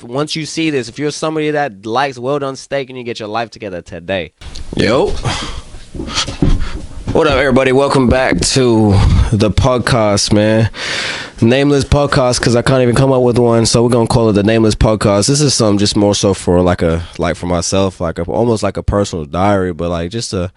once you see this, if you're somebody that likes well done steak, and you get your life together today. Yo. What up, everybody? Welcome back to the podcast, man. Nameless podcast, because I can't even come up with one, so we're gonna call it the Nameless Podcast. This is something just more so for for myself, almost like a personal diary, but like just to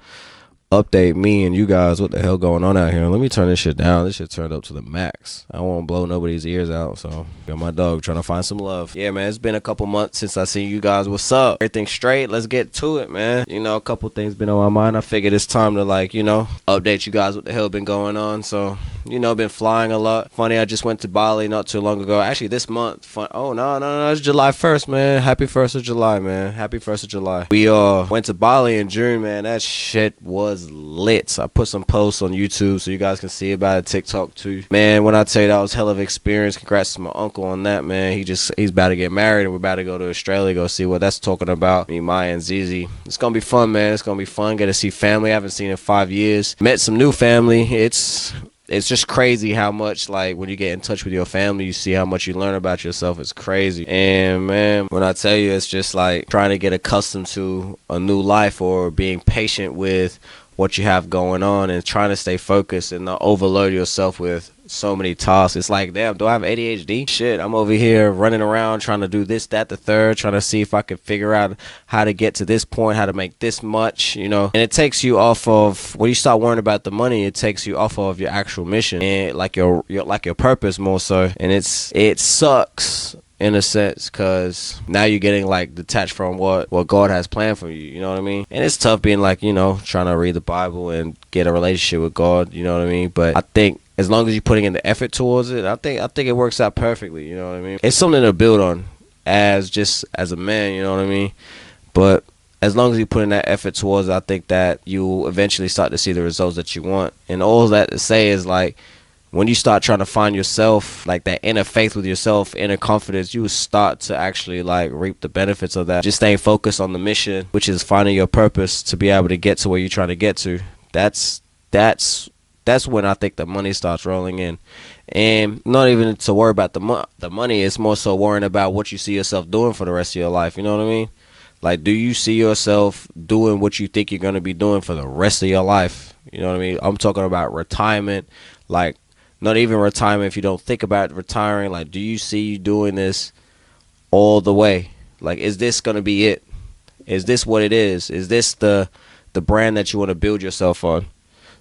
update me and you guys what the hell going on out here. Let me turn this shit down. This shit turned up to the max. I don't want to blow nobody's ears out, so got my dog trying to find some love. Yeah, man, it's been a couple months since I seen you guys. What's up? Everything straight? Let's get to it, man. You know, a couple things been on my mind. I figured it's time to update you guys what the hell been going on. So, been flying a lot. Funny, I just went to Bali not too long ago. Actually, this month. Oh, no, it's July 1st, man. Happy 1st of July, man. Happy 1st of July. We went to Bali in June, man. That shit was lit. I put some posts on YouTube so you guys can see about it. TikTok too, man. When I tell you that was hell of an experience, congrats to my uncle on that, man. He's about to get married, and we're about to go to Australia, go see what that's talking about. Me, Maya, and Zizi. It's gonna be fun, man. It's gonna be fun. Get to see family I haven't seen in 5 years. Met some new family. It's just crazy how much, like, when you get in touch with your family, you see how much you learn about yourself. It's crazy. And, man, when I tell you, it's just like trying to get accustomed to a new life, or being patient with what you have going on, and trying to stay focused and not overload yourself with so many tasks. It's like, damn, do I have ADHD? Shit, I'm over here running around trying to do this, that, the third, trying to see if I can figure out how to get to this point, how to make this much, And it takes you off of, when you start worrying about the money, it takes you off of your actual mission and like your purpose more so. And it sucks in a sense, because now you're getting like detached from what God has planned for you, you know what I mean? And it's tough being like, trying to read the Bible and get a relationship with God, you know what I mean? But I think as long as you're putting in the effort towards it, I think it works out perfectly, you know what I mean? It's something to build on as a man, you know what I mean? But as long as you put in that effort towards it, I think that you eventually start to see the results that you want. And all that to say is, like, when you start trying to find yourself, like that inner faith with yourself, inner confidence, you start to actually like reap the benefits of that. Just staying focused on the mission, which is finding your purpose to be able to get to where you're trying to get to. That's when I think the money starts rolling in. And not even to worry about the money, it's more so worrying about what you see yourself doing for the rest of your life. You know what I mean? Like, do you see yourself doing what you think you're going to be doing for the rest of your life? You know what I mean? I'm talking about retirement, like, not even retirement if you don't think about retiring. Like, do you see you doing this all the way? Like, is this going to be it? Is this what it is? Is this the brand that you want to build yourself on?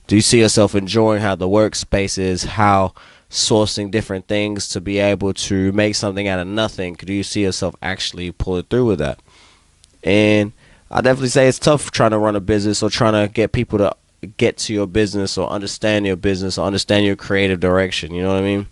Do you see yourself enjoying how the workspace is, how sourcing different things to be able to make something out of nothing? Do you see yourself actually pulling through with that? And I definitely say it's tough trying to run a business, or trying to get people to get to your business, or understand your business, or understand your creative direction, you know what I mean?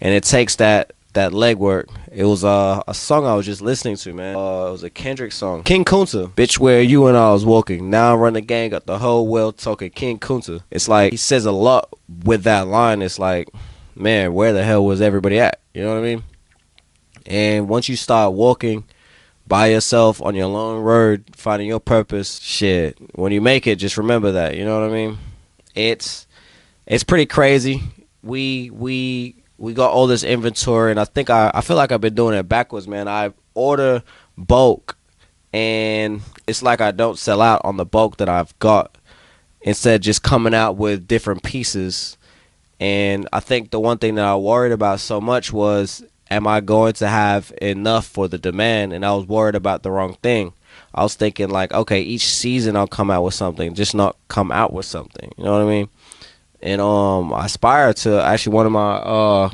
And it takes that legwork. It was a song I was just listening to, man. It was a Kendrick song, King Kunta. Bitch, where you and I was walking, now I run the gang, got the whole world talking. King Kunta. It's like, he says a lot with that line. It's like, man, where the hell was everybody at? You know what I mean? And once you start walking by yourself on your lone road, finding your purpose, shit, when you make it, just remember that, you know what I mean? It's pretty crazy. We got all this inventory, and I think I feel like I've been doing it backwards, man. I order bulk, and it's like I don't sell out on the bulk that I've got, instead just coming out with different pieces. And I think the one thing that I worried about so much was, am I going to have enough for the demand? And I was worried about the wrong thing. I was thinking like, okay, each season I'll come out with something, just not come out with something. You know what I mean? And I aspire to actually, one of my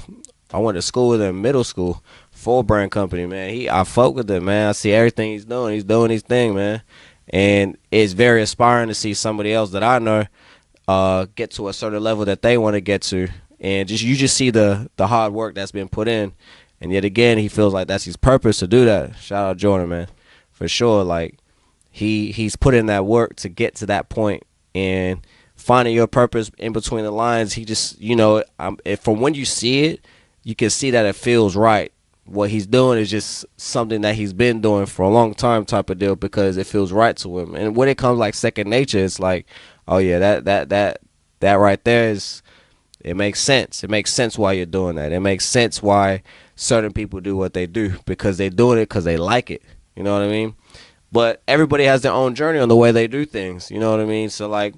I went to school with him, middle school, Full Brand Company, man. I fuck with him, man. I see everything he's doing. He's doing his thing, man. And it's very aspiring to see somebody else that I know get to a certain level that they want to get to. And you just see the hard work that's been put in. And yet again, he feels like that's his purpose to do that. Shout out Jordan, man. For sure, like, he's put in that work to get to that point. And finding your purpose in between the lines, he just, from when you see it, you can see that it feels right. What he's doing is just something that he's been doing for a long time type of deal, because it feels right to him. And when it comes like second nature, it's like, oh yeah, that right there is It makes sense. It makes sense why you're doing that. It makes sense why certain people do what they do, because they're doing it because they like it. You know what I mean? But everybody has their own journey on the way they do things. You know what I mean? So like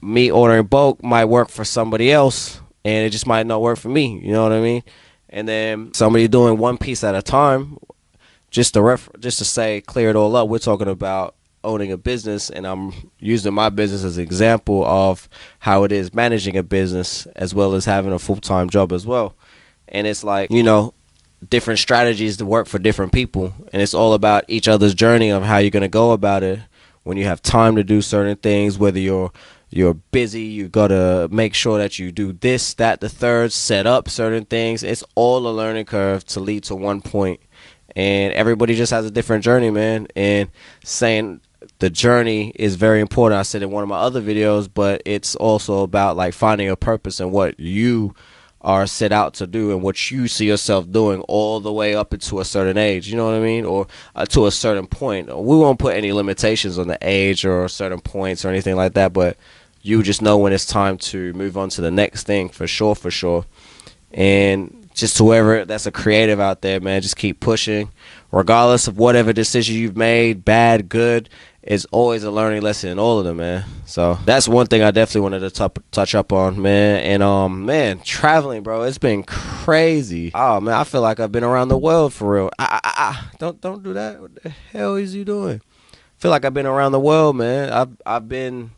me ordering bulk might work for somebody else, and it just might not work for me. You know what I mean? And then somebody doing one piece at a time, just to say, clear it all up. We're talking about owning a business, and I'm using my business as an example of how it is managing a business as well as having a full-time job as well. And it's like, you know, different strategies to work for different people, and it's all about each other's journey of how you're going to go about it when you have time to do certain things. Whether you're busy, you got to make sure that you do this, that, the third, set up certain things. It's all a learning curve to lead to one point, and everybody just has a different journey, man. And saying the journey is very important, I said in one of my other videos, but it's also about like finding a purpose and what you are set out to do and what you see yourself doing all the way up into a certain age, you know what I mean? Or to a certain point. We won't put any limitations on the age or certain points or anything like that, but you just know when it's time to move on to the next thing, for sure. And just whoever that's a creative out there, man, just keep pushing regardless of whatever decision you've made, bad, good. It's always a learning lesson in all of them, man. So that's one thing I definitely wanted to touch up on, man. And man, traveling, bro, it's been crazy. Oh man, I feel like I've been around the world for real. Don't do that. What the hell is you doing? I feel like I've been around the world, man. I've been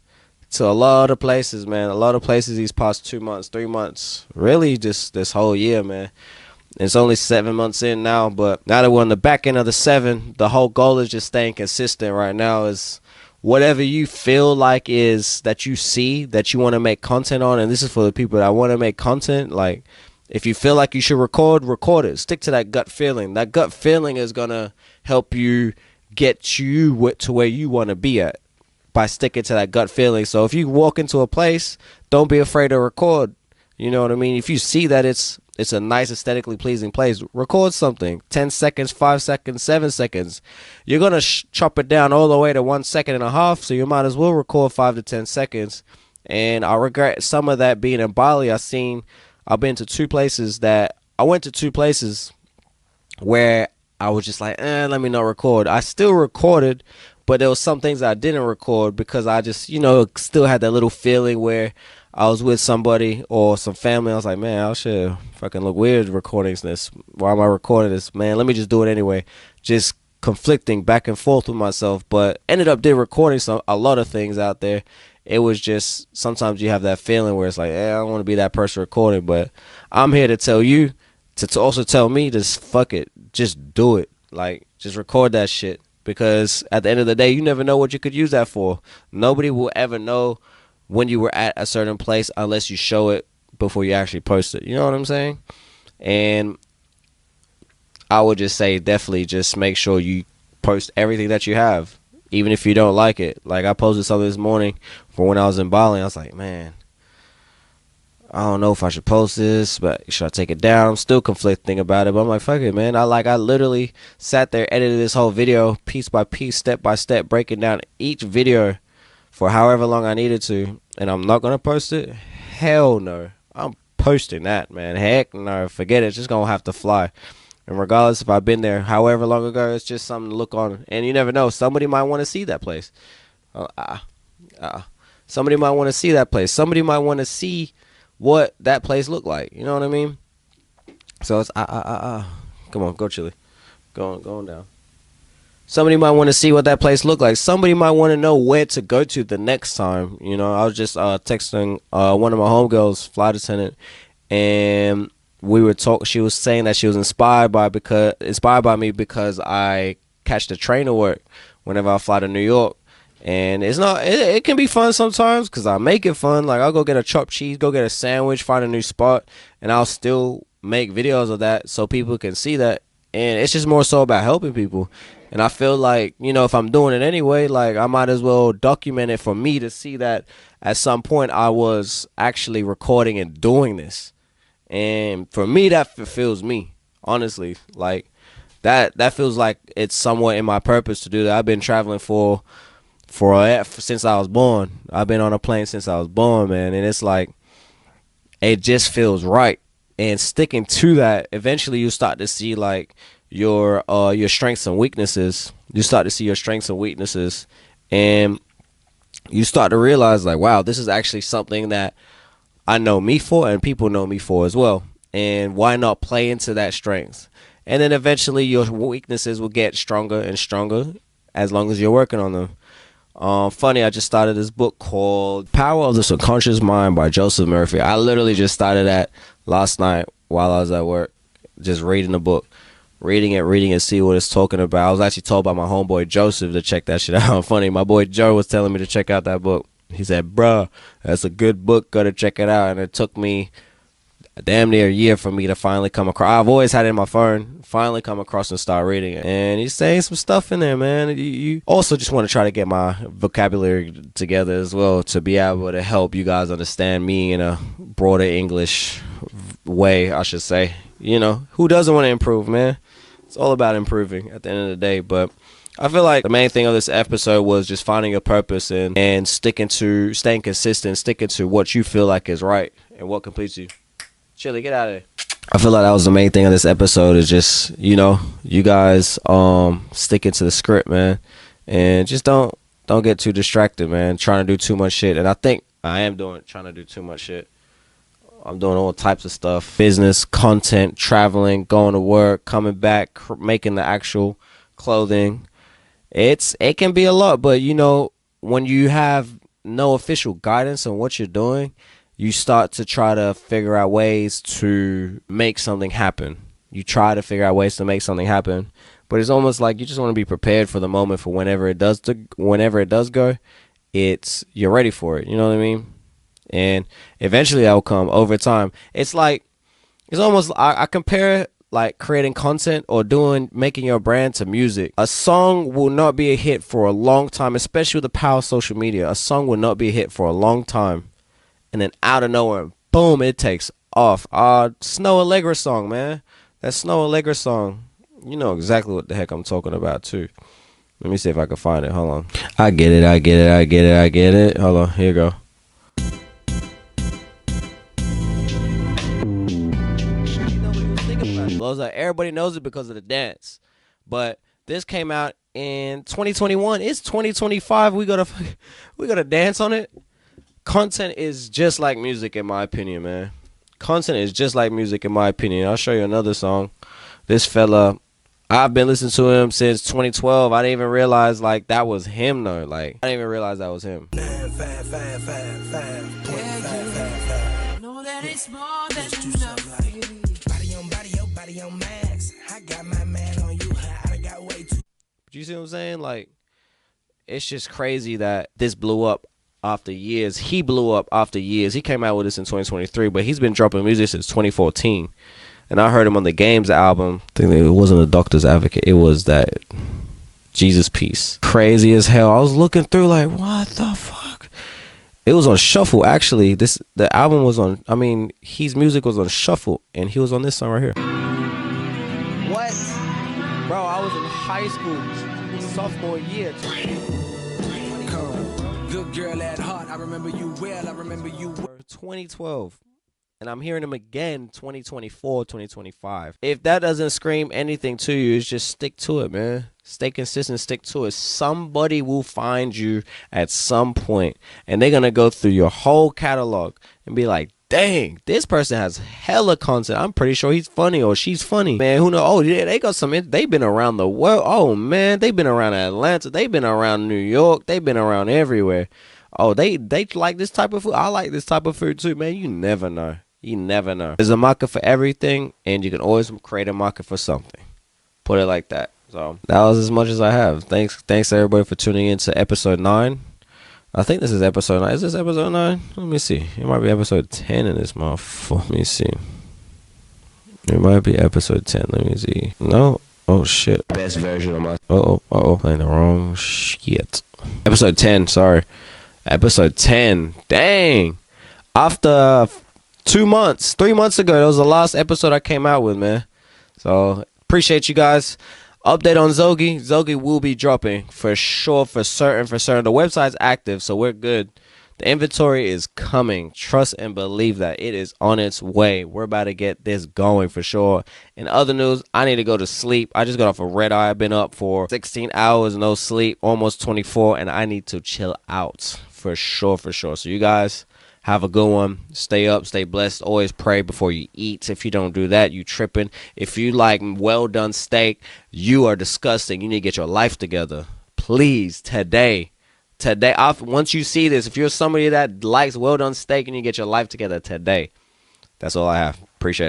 to a lot of places, man. A lot of places these past 2 months, 3 months, really just this whole year, man. It's only 7 months in now, but now that we're on the back end of the 7, the whole goal is just staying consistent right now. Is whatever you feel like is that you see that you want to make content on, and this is for the people that want to make content. Like, if you feel like you should record it. Stick to that gut feeling. That gut feeling is going to help you get you to where you want to be at by sticking to that gut feeling. So if you walk into a place, don't be afraid to record. You know what I mean? If you see that it's a nice, aesthetically pleasing place, record something. 10 seconds, 5 seconds, 7 seconds. You're going to chop it down all the way to 1.5 seconds, so you might as well record 5 to 10 seconds. And I regret some of that being in Bali. I've been to two places where I was just like, let me not record. I still recorded, but there was some things I didn't record because I just, still had that little feeling where I was with somebody or some family. I was like, man, I should fucking look weird recording this. Why am I recording this? Man, let me just do it anyway. Just conflicting back and forth with myself, but ended up recording a lot of things out there. It was just, sometimes you have that feeling where it's like, I don't want to be that person recording, but I'm here to tell you, to also tell me, just fuck it. Just do it. Like, just record that shit. Because at the end of the day, you never know what you could use that for. Nobody will ever know when you were at a certain place unless you show it before you actually post it. You know what I'm saying? And I would just say definitely just make sure you post everything that you have, even if you don't like it. Like, I posted something this morning for when I was in Bali. I was like, man, I don't know if I should post this, but should I take it down? I'm still conflicting about it, but I'm like, fuck it, man. I literally sat there, edited this whole video piece by piece, step by step, breaking down each video for however long I needed to, and I'm not going to post it? Hell no. I'm posting that, man. Heck no. Forget it. It's just going to have to fly. And regardless if I've been there however long ago, it's just something to look on. And you never know. Somebody might want to see that place. Somebody might want to see that place. Somebody might want to see what that place looked like. You know what I mean? So it's Come on, go Chili. Going down. Somebody might want to see what that place looked like. Somebody might want to know where to go to the next time. I was just texting one of my homegirls, flight attendant, and we were talking. She was saying that she was inspired by me because I catch the train to work whenever I fly to New York. And it can be fun sometimes because I make it fun. Like, I'll go get a chopped cheese, go get a sandwich, find a new spot, and I'll still make videos of that so people can see that. And it's just more so about helping people. And I feel like, if I'm doing it anyway, like, I might as well document it for me to see that at some point I was actually recording and doing this. And for me, that fulfills me, honestly. Like, that feels like it's somewhat in my purpose to do that. I've been traveling since I was born. I've been on a plane since I was born, man. And it's like, it just feels right. And sticking to that, eventually you start to see like your strengths and weaknesses. You start to see your strengths and weaknesses, and you start to realize like, wow, this is actually something that I know me for, and people know me for as well. And why not play into that strength? And then eventually your weaknesses will get stronger and stronger as long as you're working on them. Funny, I just started this book called Power of the Subconscious Mind by Joseph Murphy. I literally just started that last night while I was at work, just reading the book. Reading it, see what it's talking about. I was actually told by my homeboy Joseph to check that shit out. Funny, my boy Joe was telling me to check out that book. He said, bruh, that's a good book, gotta check it out. And it took me damn near a year for me to finally come across. I've always had it in my phone, finally come across and start reading it. And he's saying some stuff in there, man. You also just want to try to get my vocabulary together as well, to be able to help you guys understand me in a broader English way, I should say. You know, who doesn't want to improve, man? It's all about improving at the end of the day. But I feel like the main thing of this episode was just finding a purpose and staying consistent, sticking to what you feel like is right and what completes you. Chili, get out of there. I feel like that was the main thing of this episode, is just, you know, you guys sticking to the script, man, and just don't get too distracted, man, trying to do too much shit. And I think I am trying to do too much shit. I'm doing all types of stuff: business, content, traveling, going to work, coming back, making the actual clothing. It can be a lot, but you know, when you have no official guidance on what you're doing, you start to try to figure out ways to make something happen. You try to figure out ways to make something happen, but it's almost like you just want to be prepared for the moment, for whenever it does go, you're ready for it. You know what I mean? And eventually that will come over time. It's almost, I compare like creating content or making your brand to music. A song will not be a hit for a long time, especially with the power of social media. A song will not be a hit for a long time, and then out of nowhere, boom, it takes off. Snow Allegra song, man. That Snow Allegra song, you know exactly what the heck I'm talking about too. Let me see if I can find it. Hold on. I get it. Hold on, here you go. Everybody knows it because of the dance, but this came out in 2021. It's 2025. We gotta dance on it. Content is just like music, in my opinion, man. Content is just like music, in my opinion. I'll show you another song. This fella, I've been listening to him since 2012. I didn't even realize like that was him though. Like I didn't even realize that was him. You see what I'm saying? Like, it's just crazy that this blew up after years. He blew up after years. He came out with this in 2023, but he's been dropping music since 2014. And I heard him on the Games album. I think it wasn't a Doctor's Advocate. It was that Jesus Piece. Crazy as hell. I was looking through like, what the fuck? It was on shuffle, actually. The album was on, his music was on shuffle, and he was on this song right here. What? Bro, I was in high school, sophomore year. Good girl at heart, I remember you well, 2012. And I'm hearing him again 2024, 2025. If that doesn't scream anything to you, it's just stick to it, man. Stay consistent, stick to it. Somebody will find you at some point, and they're going to go through your whole catalog and be like, dang, this person has hella content. I'm pretty sure he's funny or she's funny. Man, who knows? Oh, yeah, they got some. They've been around the world. Oh, man, they've been around Atlanta. They've been around New York. They've been around everywhere. Oh, they like this type of food. I like this type of food too, man. You never know. You never know. There's a market for everything, and you can always create a market for something. Put it like that. So that was as much as I have. Thanks everybody for tuning in to episode 9. I think this is episode 9. Is this episode 9? Let me see. It might be episode 10 in this month. Let me see. It might be episode 10. Let me see. No. Oh shit. Best version of my. Playing the wrong shit. Episode 10. Sorry. Episode 10. Dang. After 3 months ago, that was the last episode I came out with, man. So appreciate you guys. Update on Zogi will be dropping for sure, for certain. The website's active, so we're good. The inventory is coming. Trust and believe that it is on its way. We're about to get this going for sure. In other news, I need to go to sleep. I just got off a red eye. I've been up for 16 hours, no sleep, almost 24, and I need to chill out for sure, for sure. So you guys have a good one. Stay up, stay blessed. Always pray before you eat. If you don't do that, you tripping. If you like well done steak, you are disgusting. You need to get your life together. Please, today, once you see this, if you're somebody that likes well done steak, you need to get your life together today. That's all I have. Appreciate it.